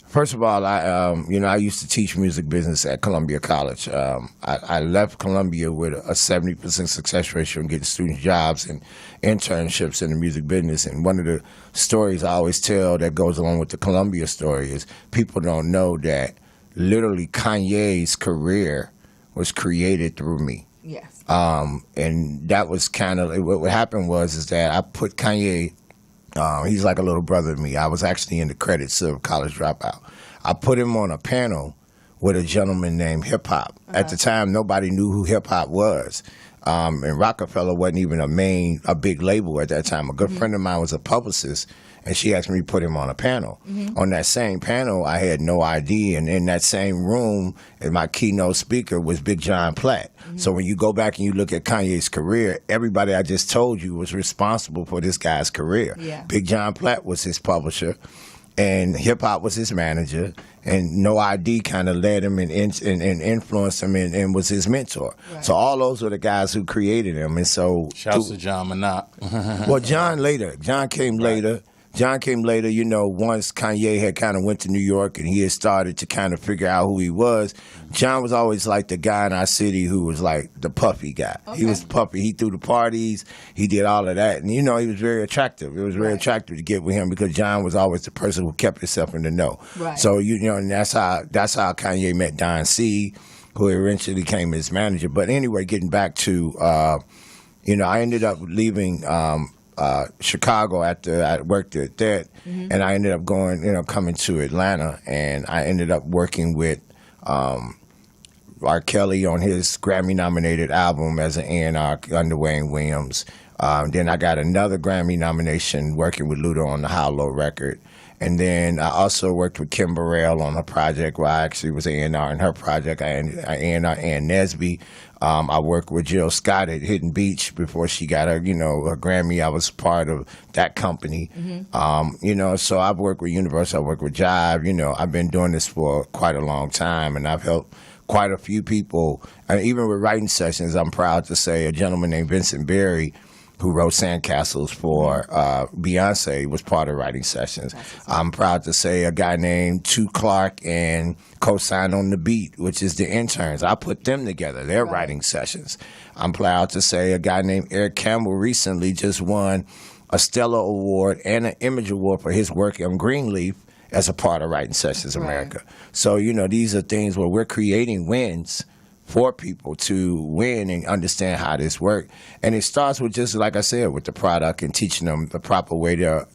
First of all, I used to teach music business at Columbia College. I left Columbia with a 70% success ratio in getting student jobs and internships in the music business. And one of the stories I always tell that goes along with the Columbia story is people don't know that literally Kanye's career was created through me. Yes. And that was kind of what happened is that I put Kanye. He's like a little brother to me. I was actually in the credits of College Dropout. I put him on a panel with a gentleman named Hip Hop. At the time, nobody knew who Hip Hop was. And Rockefeller wasn't even a big label at that time. A good friend of mine was a publicist, and she asked me to put him on a panel. On that same panel, I had no ID, and in that same room, and my keynote speaker was Big John Platt. So when you go back and you look at Kanye's career, everybody I just told you was responsible for this guy's career. Yeah. Big John Platt was his publisher, and Hip Hop was his manager, and No ID kind of led him and influenced him and was his mentor. Right. So all those were the guys who created him. And so shouts to John Minot. Well, John came later. John came later, once Kanye had kind of went to New York and he had started to kind of figure out who he was. John was always like the guy in our city who was like the puffy guy. Okay. He was puffy. He threw the parties. He did all of that. And, he was very attractive. It was very attractive to get with him because John was always the person who kept himself in the know. Right. So, and that's how Kanye met Don C., who eventually became his manager. But anyway, getting back to, I ended up leaving Chicago after I worked at that, and I ended up coming to Atlanta, and I ended up working with R. Kelly on his Grammy-nominated album as an A&R under Wayne Williams. Then I got another Grammy nomination working with Luda on the How Low record. And then I also worked with Kim Burrell on her project where I actually was A&R in her project. I A&R Ann Nesby. I worked with Jill Scott at Hidden Beach before she got her Grammy. I was part of that company. So I've worked with Universal, I've worked with Jive. I've been doing this for quite a long time, and I've helped quite a few people. And even with writing sessions, I'm proud to say a gentleman named Vincent Berry, who wrote Sandcastles for Beyonce, was part of writing sessions. I'm proud to say a guy named Tu Clark and Co-Sign on the Beat, which is the interns. I put them together. They're writing sessions. I'm proud to say a guy named Eric Campbell recently just won a Stellar Award and an Image Award for his work on Greenleaf as a part of Writing Sessions America. So, these are things where we're creating wins for people to win and understand how this works. And it starts with just, like I said, with the product and teaching them the proper way to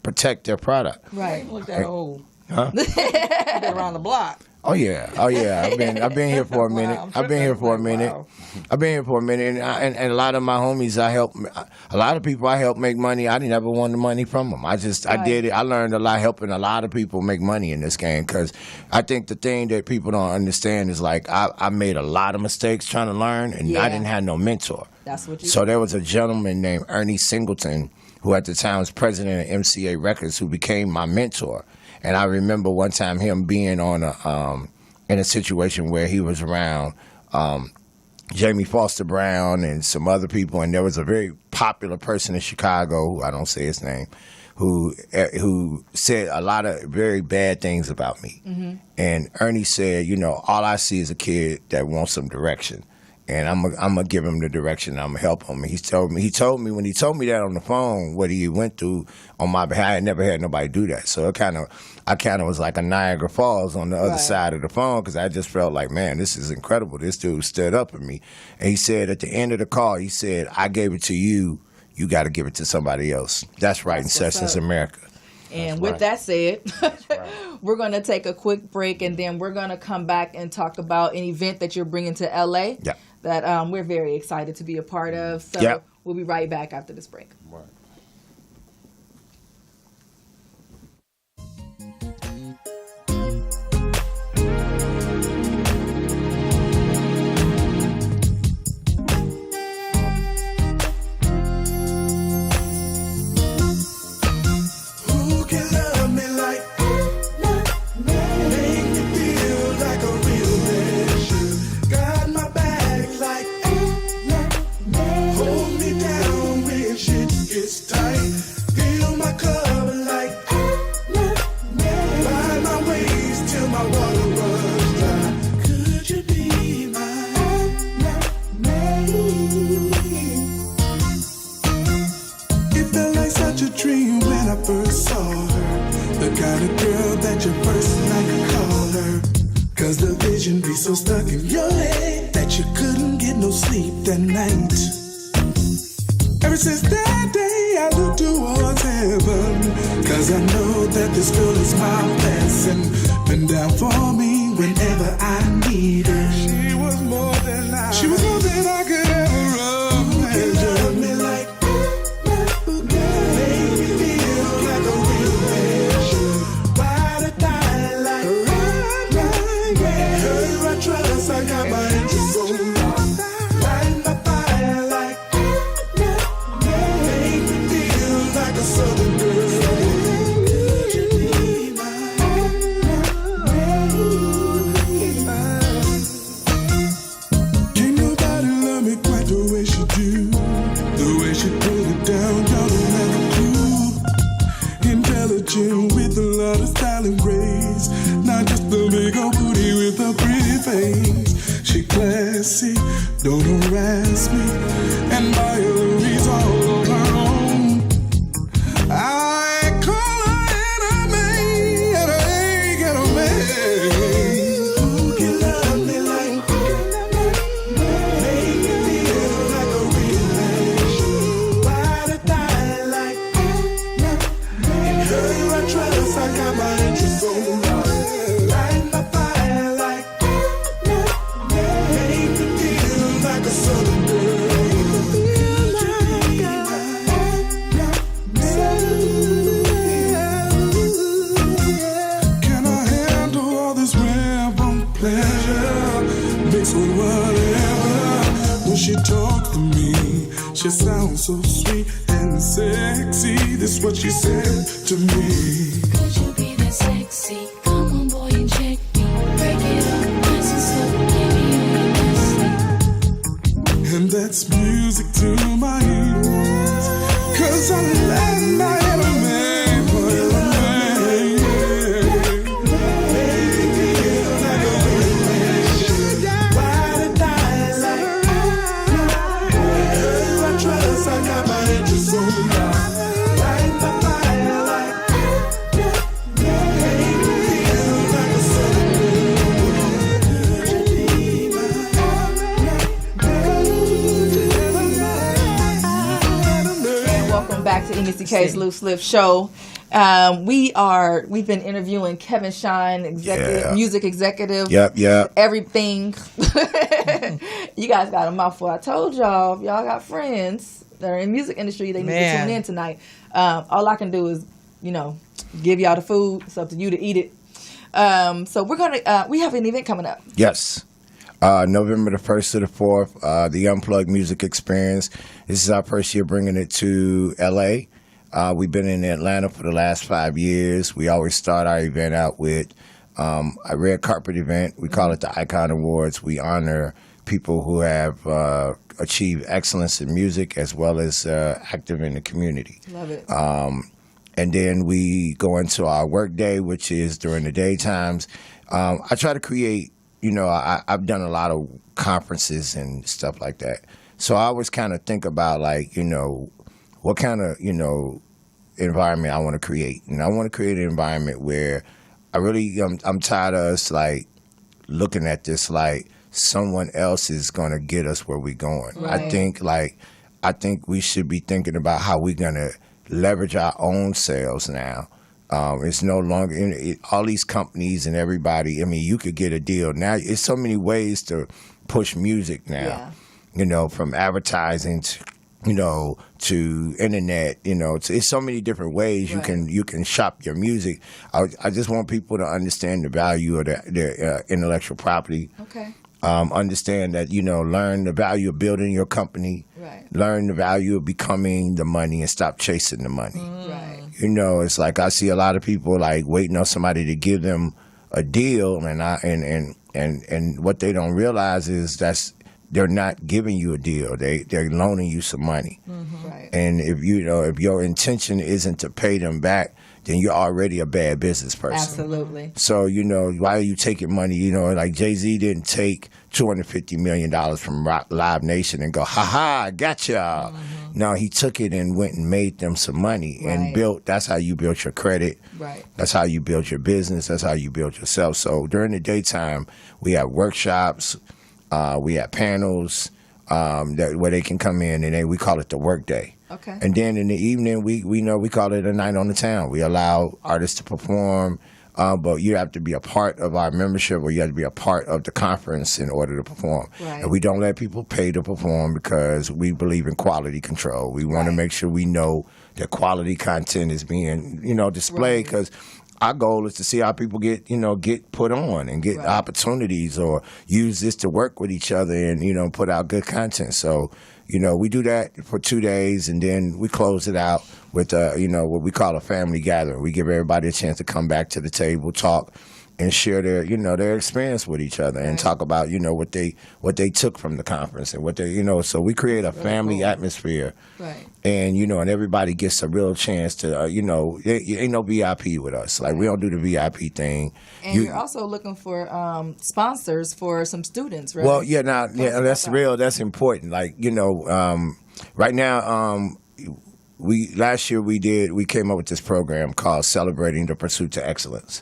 protect their product. Right. Look that old. Huh? Been around the block. Oh yeah. I've been here for a minute. I've been here for a minute, and a lot of my homies a lot of people I helped make money. I didn't ever want the money from them. I did it. I learned a lot helping a lot of people make money in this game, because I think the thing that people don't understand is like I made a lot of mistakes trying to learn, and I didn't have no mentor. That's what you. So there was a gentleman named Ernie Singleton, who at the time was president of MCA Records, who became my mentor. And I remember one time him being on in a situation where he was around Jamie Foster Brown and some other people, and there was a very popular person in Chicago, who I don't say his name, who said a lot of very bad things about me. And Ernie said, all I see is a kid that wants some direction. And I'm gonna give him the direction. I'm gonna help him. And he told me when he told me that on the phone what he went through on my behalf. I had never had nobody do that. So I kind of was like a Niagara Falls on the other side of the phone, because I just felt like, man, this is incredible. This dude stood up for me. And he said at the end of the call, he said, I gave it to you. You got to give it to somebody else. That's Writing Sessions America. And with that said, we're going to take a quick break, and then we're going to come back and talk about an event that you're bringing to LA that we're very excited to be a part of. So we'll be right back after this break. Right. It's that your first night caller. Cause the vision be so stuck in your head that you couldn't get no sleep that night. Ever since that day I look towards heaven, cause I know that this girl is my blessing. Been down for me whenever I need her. She was more than I could ever run. And love me like made me feel like a real man. Ride or die like her I trust, I got my interest on. Light my fire like make me feel like a southern girl. Could you be Can't nobody love me quite the way she do. The way she put it down, y'all don't have a clue. Intelligent with a lot of style and grace. Not just the big old booty with a pretty face. She classy, don't harass me. And by Louise all on her own. I call her enemy, and I ain't got a man. Who can love me like make me feel like a real man? Ride or die like in her I trust, I got my interest on. Light my fire like make me feel like a southern girl. Can I handle all this rampant pleasure mixed with whatever? When she talks to me, she sounds so sweet and sexy. This is what she said to me. Could you be that sexy? Come on, boy, and check me. Break it up, nice and slow. Give me all your best. And that's music to my ears. Cause I let my enemy back to EMissyK's Loose Lift Show. We've been interviewing Kevin Shine, music executive. Yep. Everything. You guys got a mouthful. I told y'all, if y'all got friends that are in the music industry, they need to tune in tonight. All I can do is, give y'all the food. It's up to you to eat it. So we have an event coming up. Yes. November the 1st to the 4th, the Unplugged Music Experience. This is our first year bringing it to L.A. We've been in Atlanta for the last 5 years. We always start our event out with a red carpet event. We call it the Icon Awards. We honor people who have achieved excellence in music as well as active in the community. Love it. And then we go into our work day, which is during the daytimes. I try to create, I've done a lot of conferences and stuff like that. So I always kind of think about what kind of, environment I want to create. And I want to create an environment where I'm tired of us looking at this like someone else is going to get us where we're going. Right. I think we should be thinking about how we're going to leverage our own selves now. It's no longer all these companies and everybody. I mean, you could get a deal now. It's so many ways to push music now. Yeah. From advertising to internet. It's so many different ways you can shop your music. I just want people to understand the value of their intellectual property. Okay. Understand that learn the value of building your company. Right. Learn the value of becoming the money and stop chasing the money. Right. It's like I see a lot of people waiting on somebody to give them a deal, and what they don't realize is they're not giving you a deal. They're loaning you some money. Mm-hmm. Right. And if your intention isn't to pay them back, then you're already a bad business person. Absolutely. So, why are you taking money? Like Jay-Z didn't take $250 million from Live Nation and go, ha, got y'all. Mm-hmm. No, he took it and went and made them some money and that's how you built your credit. Right. That's how you build your business. That's how you build yourself. So during the daytime, we have workshops, we have panels where they can come in, and we call it the work day. Okay. And then in the evening, we call it a night on the town. We allow artists to perform, but you have to be a part of our membership, or you have to be a part of the conference in order to perform. Right. And we don't let people pay to perform because we believe in quality control. We want to make sure we know that quality content is being, displayed, because our goal is to see how people get put on and get opportunities, or use this to work with each other and, put out good content. So, we do that for 2 days, and then we close it out with, what we call a family gathering. We give everybody a chance to come back to the table, talk, and share their experience with each other, and talk about, what they took from the conference and what they, so we create a family atmosphere. Right. And, and everybody gets a real chance to, ain't no VIP with us. Like, we don't do the VIP thing. And you're also looking for sponsors for some students, right? Well, that's real. That's important. Like, right now, last year we came up with this program called Celebrating the Pursuit to Excellence.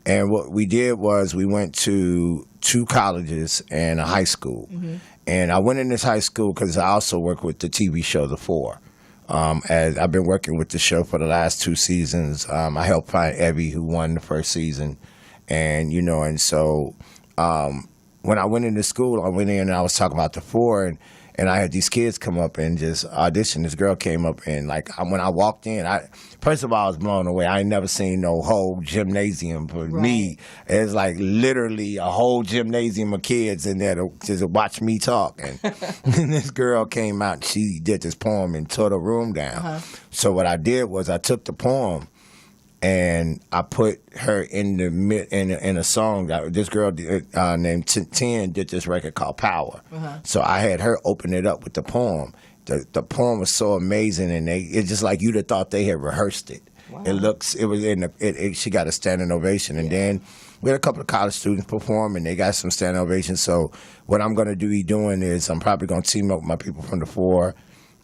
And what we did was we went to 2 colleges and a high school. Mm-hmm. And I went in this high school because I also work with the TV show The Four. As I've been working with the show for the last 2 seasons. I helped find Evie, who won the first season. And, so when I went into school, I went in and I was talking about The Four, and I had these kids come up and just audition. This girl came up, and when I walked in, first of all, I was blown away. I ain't never seen no whole gymnasium. For me, it's like literally a whole gymnasium of kids in there to just watch me talk. And, and this girl came out, and she did this poem and tore the room down. Uh-huh. So what I did was I took the poem and I put her in a song. This girl named 10 did this record called Power. Uh-huh. So I had her open it up with the poem. The poem was so amazing, and it's just like you'd have thought they had rehearsed it. Wow. She got a standing ovation, and then we had a couple of college students perform, and they got some standing ovations. So what I'm going to be doing is I'm probably going to team up with my people from The Four.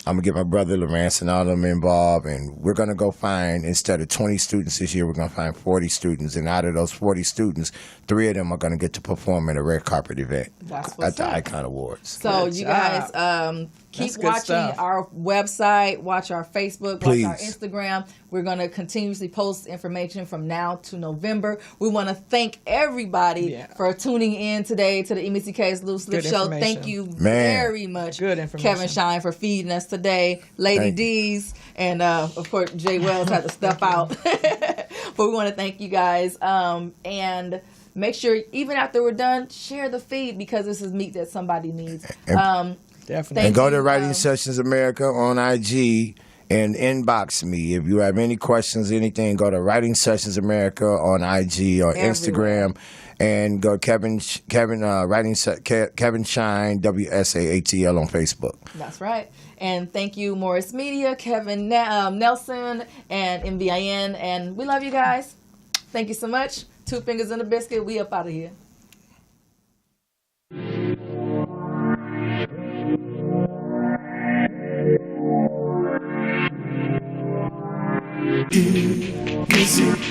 I'm going to get my brother Lawrence and all of them involved, and we're going to go find, instead of 20 students this year, we're going to find 40 students. And out of those 40 students, 3 of them are going to get to perform at a red carpet event at the Icon Awards. So you guys keep watching our website, watch our Facebook, watch our Instagram. We're going to continuously post information from now to November. We want to thank everybody for tuning in today to the EMissyK's Loose Lip Show. Thank you very much, Kevin Shine, for feeding us today. Laddeez, and of course, Jay Wells had to step out. But we want to thank you guys. And make sure, even after we're done, share the feed, because this is meat that somebody needs. Definitely. And go to Writing Sessions America on IG and inbox me. If you have any questions, anything, go to Writing Sessions America on IG or Instagram, and go Kevin Shine WSAATL on Facebook. That's right. And thank you, Morris Media, Kevin Nelson, and MVIN. And we love you guys. Thank you so much. 2 fingers in a biscuit. We up out of here. EMissyK's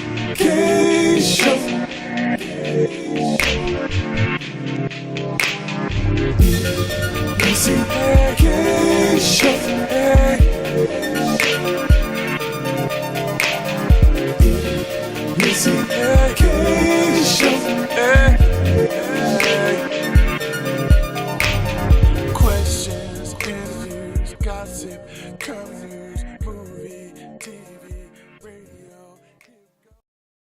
show. EMissyK's show. EMissyK's show. Questions, interviews, gossip, current news.